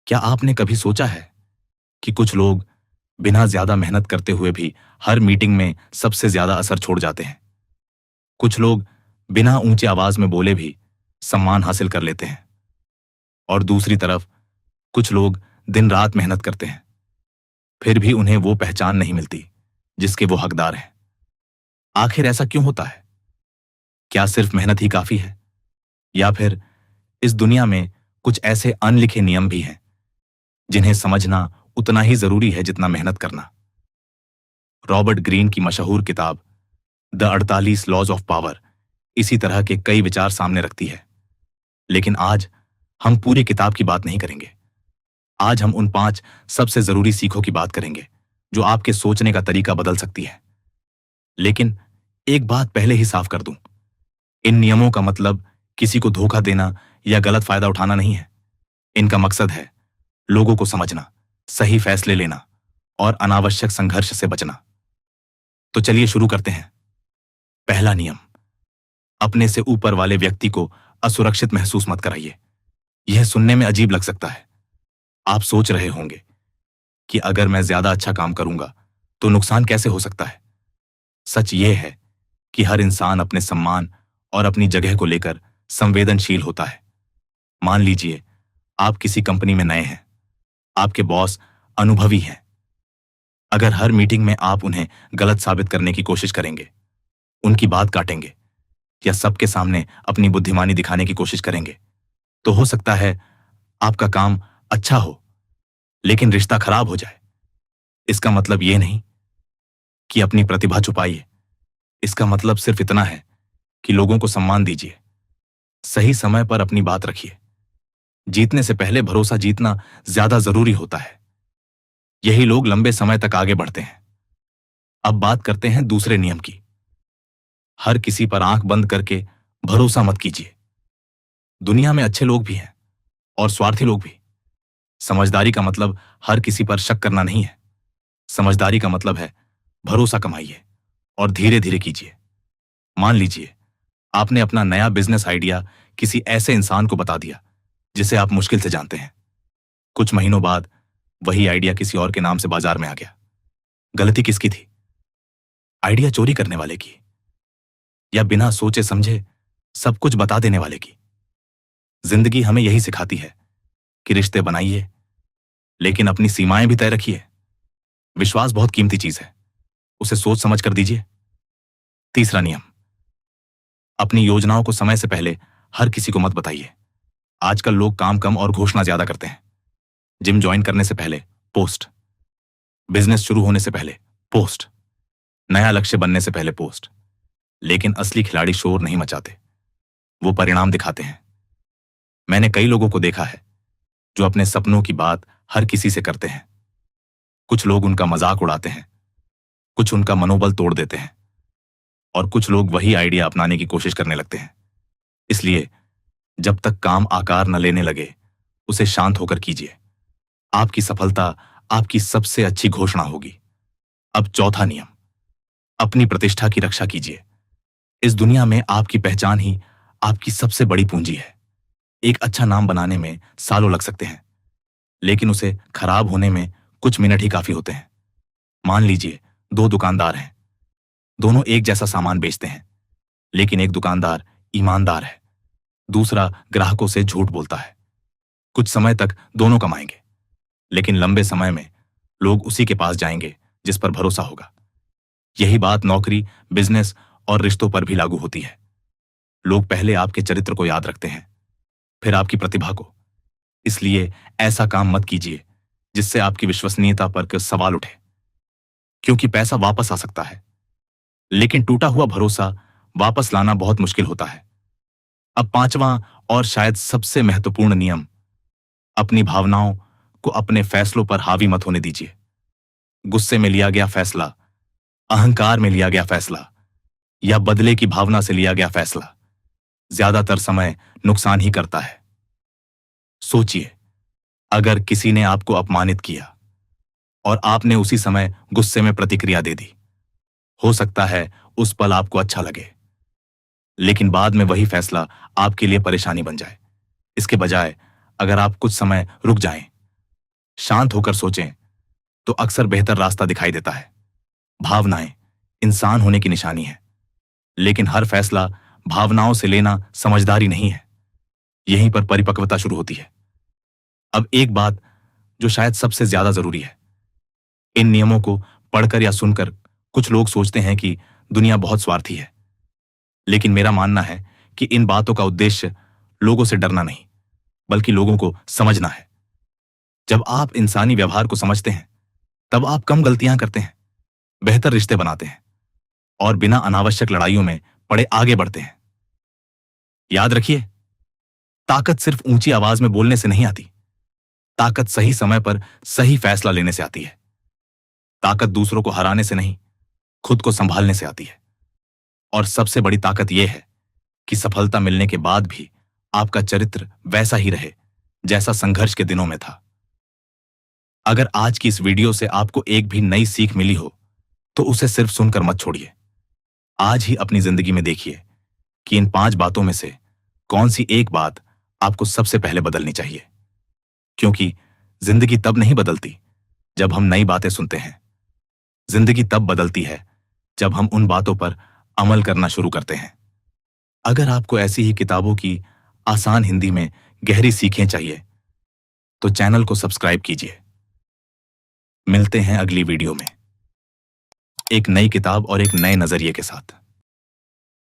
क्या आपने कभी सोचा है कि कुछ लोग बिना ज्यादा मेहनत करते हुए भी हर मीटिंग में सबसे ज्यादा असर छोड़ जाते हैं? कुछ लोग बिना ऊंची आवाज में बोले भी सम्मान हासिल कर लेते हैं, और दूसरी तरफ कुछ लोग दिन रात मेहनत करते हैं, फिर भी उन्हें वो पहचान नहीं मिलती जिसके वो हकदार हैं। आखिर ऐसा क्यों होता है? क्या सिर्फ मेहनत ही काफी है, या फिर इस दुनिया में कुछ ऐसे अनलिखे नियम भी हैं जिन्हें समझना उतना ही जरूरी है जितना मेहनत करना? रॉबर्ट ग्रीन की मशहूर किताब द 48 लॉज ऑफ पावर इसी तरह के कई विचार सामने रखती है। लेकिन आज हम पूरी किताब की बात नहीं करेंगे। आज हम उन 5 सबसे जरूरी सीखों की बात करेंगे जो आपके सोचने का तरीका बदल सकती है। लेकिन एक बात पहले ही साफ कर दूं, इन नियमों का मतलब किसी को धोखा देना या गलत फायदा उठाना नहीं है। इनका मकसद है लोगों को समझना, सही फैसले लेना और अनावश्यक संघर्ष से बचना। तो चलिए शुरू करते हैं। पहला नियम, अपने से ऊपर वाले व्यक्ति को असुरक्षित महसूस मत कराइए। यह सुनने में अजीब लग सकता है। आप सोच रहे होंगे कि अगर मैं ज्यादा अच्छा काम करूंगा तो नुकसान कैसे हो सकता है? सच यह है कि हर इंसान अपने सम्मान और अपनी जगह को लेकर संवेदनशील होता है। मान लीजिए आप किसी कंपनी में नए हैं, आपके बॉस अनुभवी हैं। अगर हर मीटिंग में आप उन्हें गलत साबित करने की कोशिश करेंगे, उनकी बात काटेंगे या सबके सामने अपनी बुद्धिमानी दिखाने की कोशिश करेंगे, तो हो सकता है आपका काम अच्छा हो लेकिन रिश्ता खराब हो जाए। इसका मतलब यह नहीं कि अपनी प्रतिभा छुपाइए। इसका मतलब सिर्फ इतना है कि लोगों को सम्मान दीजिए, सही समय पर अपनी बात रखिए। जीतने से पहले भरोसा जीतना ज्यादा जरूरी होता है। यही लोग लंबे समय तक आगे बढ़ते हैं। अब बात करते हैं दूसरे नियम की। हर किसी पर आंख बंद करके भरोसा मत कीजिए। दुनिया में अच्छे लोग भी हैं और स्वार्थी लोग भी। समझदारी का मतलब हर किसी पर शक करना नहीं है। समझदारी का मतलब है भरोसा कमाइए और धीरे धीरे कीजिए। मान लीजिए आपने अपना नया बिजनेस आइडिया किसी ऐसे इंसान को बता दिया जिसे आप मुश्किल से जानते हैं। कुछ महीनों बाद वही आइडिया किसी और के नाम से बाजार में आ गया। गलती किसकी थी? आइडिया चोरी करने वाले की, या बिना सोचे समझे सब कुछ बता देने वाले की? जिंदगी हमें यही सिखाती है कि रिश्ते बनाइए लेकिन अपनी सीमाएं भी तय रखिए। विश्वास बहुत कीमती चीज है, उसे सोच समझ कर दीजिए। तीसरा नियम, अपनी योजनाओं को समय से पहले हर किसी को मत बताइए। आजकल लोग काम कम और घोषणा ज्यादा करते हैं। जिम ज्वाइन करने से पहले पोस्ट, बिजनेस शुरू होने से पहले पोस्ट, नया लक्ष्य बनने से पहले पोस्ट। लेकिन असली खिलाड़ी शोर नहीं मचाते, वो परिणाम दिखाते हैं। मैंने कई लोगों को देखा है जो अपने सपनों की बात हर किसी से करते हैं। कुछ लोग उनका मजाक उड़ाते हैं, कुछ उनका मनोबल तोड़ देते हैं, और कुछ लोग वही आइडिया अपनाने की कोशिश करने लगते हैं। इसलिए जब तक काम आकार न लेने लगे, उसे शांत होकर कीजिए। आपकी सफलता आपकी सबसे अच्छी घोषणा होगी। अब चौथा नियम, अपनी प्रतिष्ठा की रक्षा कीजिए। इस दुनिया में आपकी पहचान ही आपकी सबसे बड़ी पूंजी है। एक अच्छा नाम बनाने में सालों लग सकते हैं, लेकिन उसे खराब होने में कुछ मिनट ही काफी होते हैं। मान लीजिए 2 दुकानदार हैं, दोनों एक जैसा सामान बेचते हैं, लेकिन एक दुकानदार ईमानदार है, दूसरा ग्राहकों से झूठ बोलता है। कुछ समय तक दोनों कमाएंगे, लेकिन लंबे समय में लोग उसी के पास जाएंगे जिस पर भरोसा होगा। यही बात नौकरी, बिजनेस और रिश्तों पर भी लागू होती है। लोग पहले आपके चरित्र को याद रखते हैं, फिर आपकी प्रतिभा को। इसलिए ऐसा काम मत कीजिए जिससे आपकी विश्वसनीयता पर सवाल उठे, क्योंकि पैसा वापस आ सकता है, लेकिन टूटा हुआ भरोसा वापस लाना बहुत मुश्किल होता है। अब पांचवां और शायद सबसे महत्वपूर्ण नियम, अपनी भावनाओं को अपने फैसलों पर हावी मत होने दीजिए। गुस्से में लिया गया फैसला, अहंकार में लिया गया फैसला या बदले की भावना से लिया गया फैसला ज्यादातर समय नुकसान ही करता है। सोचिए, अगर किसी ने आपको अपमानित किया और आपने उसी समय गुस्से में प्रतिक्रिया दे दी, हो सकता है उस पल आपको अच्छा लगे, लेकिन बाद में वही फैसला आपके लिए परेशानी बन जाए। इसके बजाय अगर आप कुछ समय रुक जाएं शांत होकर सोचें तो अक्सर बेहतर रास्ता दिखाई देता है। भावनाएं इंसान होने की निशानी है, लेकिन हर फैसला भावनाओं से लेना समझदारी नहीं है। यहीं पर परिपक्वता शुरू होती है। अब एक बात जो शायद सबसे ज्यादा जरूरी है, इन नियमों को पढ़कर या सुनकर कुछ लोग सोचते हैं कि दुनिया बहुत स्वार्थी है, लेकिन मेरा मानना है कि इन बातों का उद्देश्य लोगों से डरना नहीं, बल्कि लोगों को समझना है। जब आप इंसानी व्यवहार को समझते हैं, तब आप कम गलतियां करते हैं, बेहतर रिश्ते बनाते हैं और बिना अनावश्यक लड़ाइयों में पड़े आगे बढ़ते हैं। याद रखिए, ताकत सिर्फ ऊंची आवाज में बोलने से नहीं आती। ताकत सही समय पर सही फैसला लेने से आती है। ताकत दूसरों को हराने से नहीं, खुद को संभालने से आती है। और सबसे बड़ी ताकत यह है कि सफलता मिलने के बाद भी आपका चरित्र वैसा ही रहे जैसा संघर्ष के दिनों में था। अगर आज की इस वीडियो से आपको एक भी नई सीख मिली हो, तो उसे सिर्फ सुनकर मत छोड़िए। आज ही अपनी जिंदगी में देखिए कि इन 5 बातों में से कौन सी एक बात आपको सबसे पहले बदलनी चाहिए। क्योंकि जिंदगी तब नहीं बदलती जब हम नई बातें सुनते हैं। जिंदगी तब बदलती है जब हम उन बातों पर अमल करना शुरू करते हैं। अगर आपको ऐसी ही किताबों की आसान हिंदी में गहरी सीखें चाहिए, तो चैनल को सब्सक्राइब कीजिए। मिलते हैं अगली वीडियो में एक नई किताब और एक नए नजरिए के साथ।